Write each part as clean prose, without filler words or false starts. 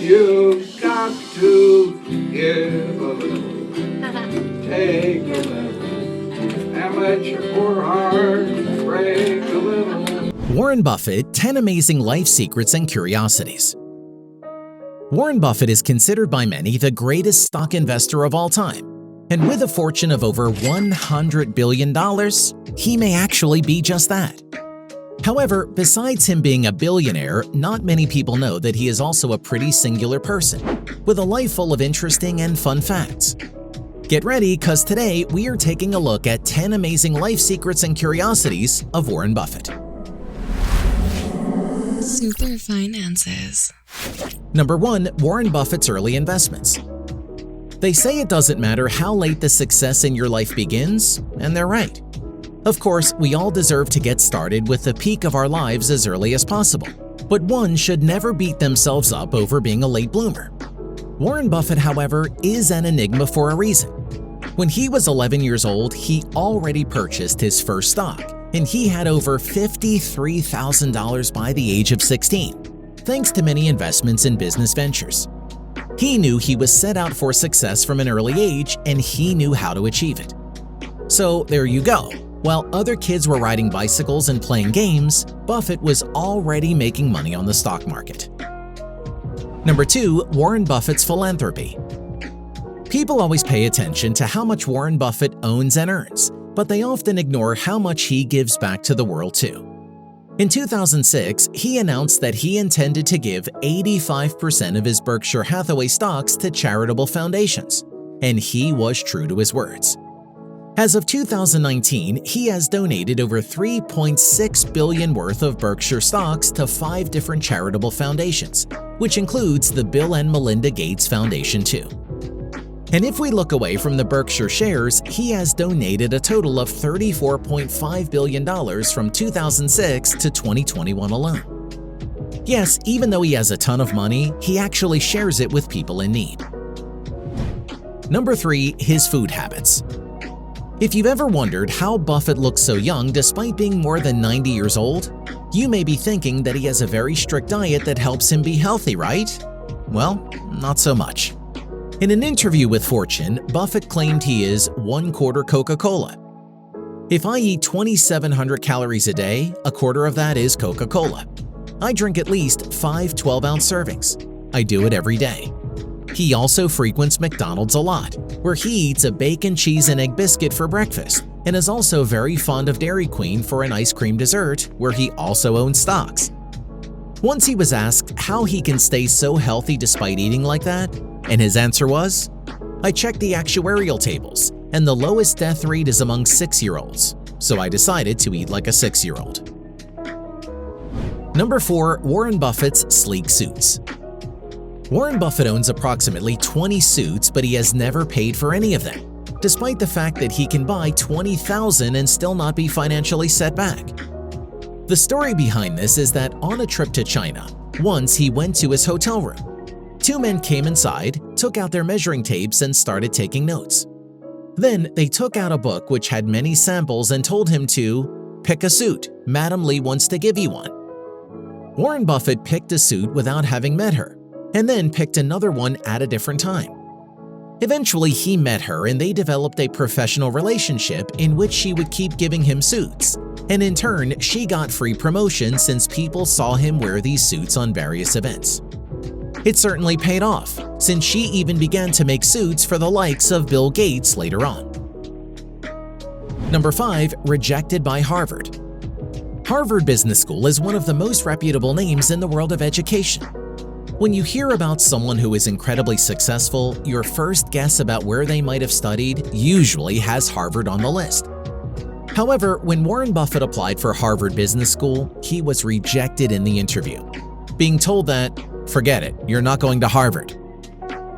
You've got to give a little, take a little, and let your poor heart break a little. Warren Buffett, 10 Amazing Life Secrets and Curiosities. Warren Buffett is considered by many the greatest stock investor of all time. And with a fortune of over $100 billion, he may actually be just that. However, besides him being a billionaire, not many people know that he is also a pretty singular person, with a life full of interesting and fun facts. Get ready, cause today we are taking a look at 10 amazing life secrets and curiosities of Warren Buffett. Super Finances. Number 1. Warren Buffett's early investments. They say it doesn't matter how late the success in your life begins, and they're right. Of course, we all deserve to get started with the peak of our lives as early as possible, but one should never beat themselves up over being a late bloomer. Warren Buffett, however, is an enigma for a reason. When he was 11 years old, he already purchased his first stock, and he had over $53,000 by the age of 16, thanks to many investments in business ventures. He knew he was set out for success from an early age, and he knew how to achieve it. So there you go. While other kids were riding bicycles and playing games, Buffett was already making money on the stock market. Number 2. Warren Buffett's philanthropy. People always pay attention to how much Warren Buffett owns and earns, but they often ignore how much he gives back to the world too. In 2006, he announced that he intended to give 85% of his Berkshire Hathaway stocks to charitable foundations, and he was true to his words. As of 2019, he has donated over $3.6 billion worth of Berkshire stocks to 5 different charitable foundations, which includes the Bill and Melinda Gates Foundation too. And if we look away from the Berkshire shares, he has donated a total of $34.5 billion from 2006 to 2021 alone. Yes, even though he has a ton of money, he actually shares it with people in need. Number 3. His food habits. If you've ever wondered how Buffett looks so young despite being more than 90 years old, you may be thinking that he has a very strict diet that helps him be healthy, right? Well, not so much. In an interview with Fortune, Buffett claimed he is 1/4 CocaCola. If I eat 2,700 calories a day, a quarter of that is Coca-Cola. I drink at least 5 12-ounce servings. I do it every day. He also frequents McDonald's a lot, where he eats a bacon, cheese, and egg biscuit for breakfast, and is also very fond of Dairy Queen for an ice cream dessert, where he also owns stocks. Once he was asked how he can stay so healthy despite eating like that, and his answer was, "I checked the actuarial tables, and the lowest death rate is among 6-year-olds, so I decided to eat like a 6-year-old." Number 4. Warren Buffett's sleek suits. Warren Buffett owns approximately 20 suits, but he has never paid for any of them, despite the fact that he can buy 20,000 and still not be financially set back. The story behind this is that on a trip to China, once he went to his hotel room. 2 men came inside, took out their measuring tapes, and started taking notes. Then they took out a book which had many samples and told him to pick a suit. Madam Lee wants to give you one. Warren Buffett picked a suit without having met her, and then picked another one at a different time. Eventually, he met her and they developed a professional relationship in which she would keep giving him suits, and in turn, she got free promotion since people saw him wear these suits on various events. It certainly paid off, since she even began to make suits for the likes of Bill Gates later on. Number 5. Rejected by Harvard. Harvard Business School is one of the most reputable names in the world of education. When you hear about someone who is incredibly successful, your first guess about where they might have studied usually has Harvard on the list. However, when Warren Buffett applied for Harvard Business School, he was rejected in the interview, being told that, "Forget it, you're not going to Harvard."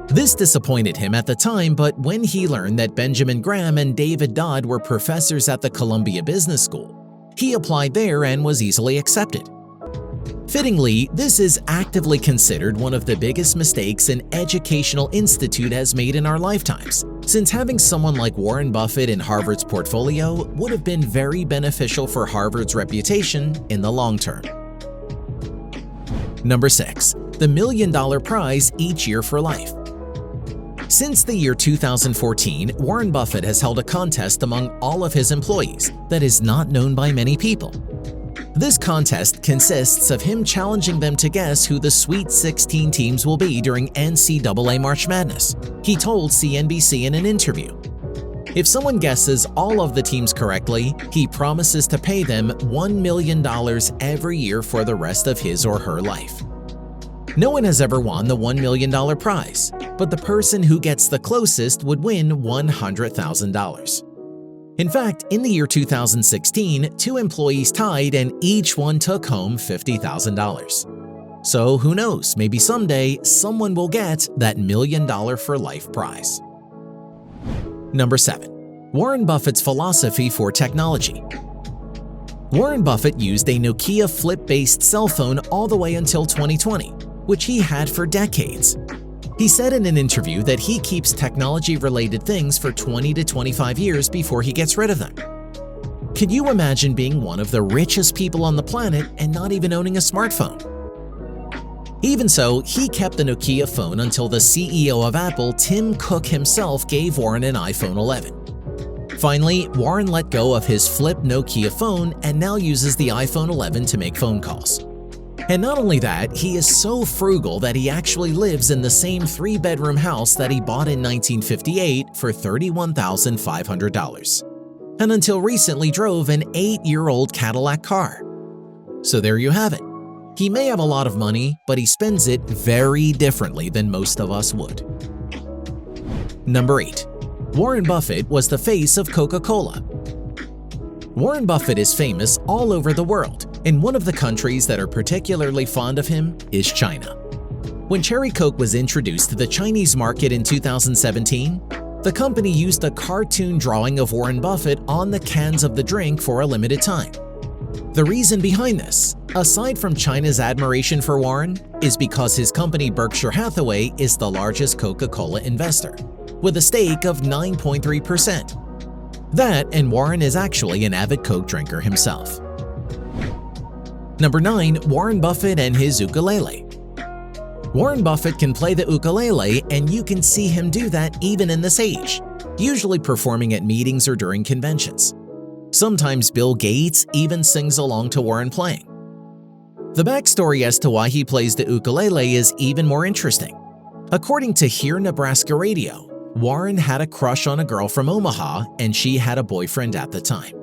This disappointed him at the time, but when he learned that Benjamin Graham and David Dodd were professors at the Columbia Business School, he applied there and was easily accepted. Fittingly, this is actively considered one of the biggest mistakes an educational institute has made in our lifetimes, since having someone like Warren Buffett in Harvard's portfolio would have been very beneficial for Harvard's reputation in the long term. Number 6. The $1 million prize each year for life. Since the year 2014, Warren Buffett has held a contest among all of his employees that is not known by many people. This contest consists of him challenging them to guess who the Sweet 16 teams will be during NCAA March Madness, he told CNBC in an interview. If someone guesses all of the teams correctly, he promises to pay them $1 million every year for the rest of his or her life. No one has ever won the $1 million prize, but the person who gets the closest would win $100,000. In fact, in the year 2016, 2 employees tied and each one took home $50,000. So who knows, maybe someday someone will get that $1 million for life prize. Number 7. Warren Buffett's philosophy for technology. Warren Buffett used a Nokia flip-based cell phone all the way until 2020, which he had for decades. He said in an interview that he keeps technology-related things for 20 to 25 years before he gets rid of them. Could you imagine being one of the richest people on the planet and not even owning a smartphone? Even so, he kept the Nokia phone until the CEO of Apple, Tim Cook himself, gave Warren an iPhone 11. Finally, Warren let go of his flip Nokia phone and now uses the iPhone 11 to make phone calls. And not only that, he is so frugal that he actually lives in the same 3-bedroom house that he bought in 1958 for $31,500. And until recently drove an 8-year-old Cadillac car. So there you have it. He may have a lot of money, but he spends it very differently than most of us would. Number 8. Warren Buffett was the face of Coca-Cola. Warren Buffett is famous all over the world, and one of the countries that are particularly fond of him is China. When Cherry Coke was introduced to the Chinese market in 2017, the company used a cartoon drawing of Warren Buffett on the cans of the drink for a limited time. The reason behind this, aside from China's admiration for Warren, is because his company Berkshire Hathaway is the largest Coca-Cola investor, with a stake of 9.3%. That, and Warren is actually an avid Coke drinker himself. Number 9. Warren Buffett and his ukulele. Warren Buffett can play the ukulele, and you can see him do that even in this age, usually performing at meetings or during conventions. Sometimes Bill Gates even sings along to Warren playing. The backstory as to why he plays the ukulele is even more interesting. According to Here Nebraska Radio, Warren had a crush on a girl from Omaha, and she had a boyfriend at the time.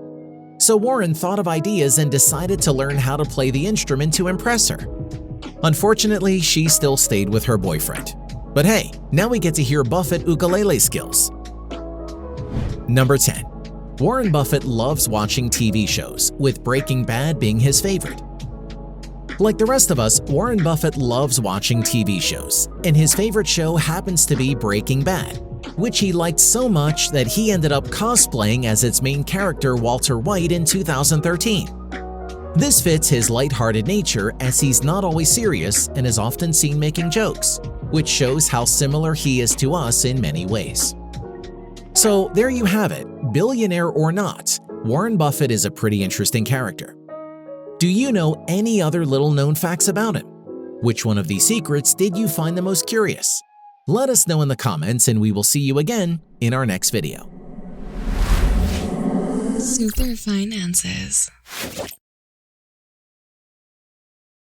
So Warren thought of ideas and decided to learn how to play the instrument to impress her. Unfortunately, she still stayed with her boyfriend. But hey, now we get to hear Buffett ukulele skills. Number 10. Warren Buffett loves watching TV shows, with Breaking Bad being his favorite. Like the rest of us, Warren Buffett loves watching TV shows, and his favorite show happens to be Breaking Bad, which he liked so much that he ended up cosplaying as its main character Walter White in 2013. This fits his lighthearted nature, as he's not always serious and is often seen making jokes, which shows how similar he is to us in many ways. So there you have it, billionaire or not, Warren Buffett is a pretty interesting character. Do you know any other little-known facts about him? Which one of these secrets did you find the most curious? Let us know in the comments, and we will see you again in our next video. Super finances.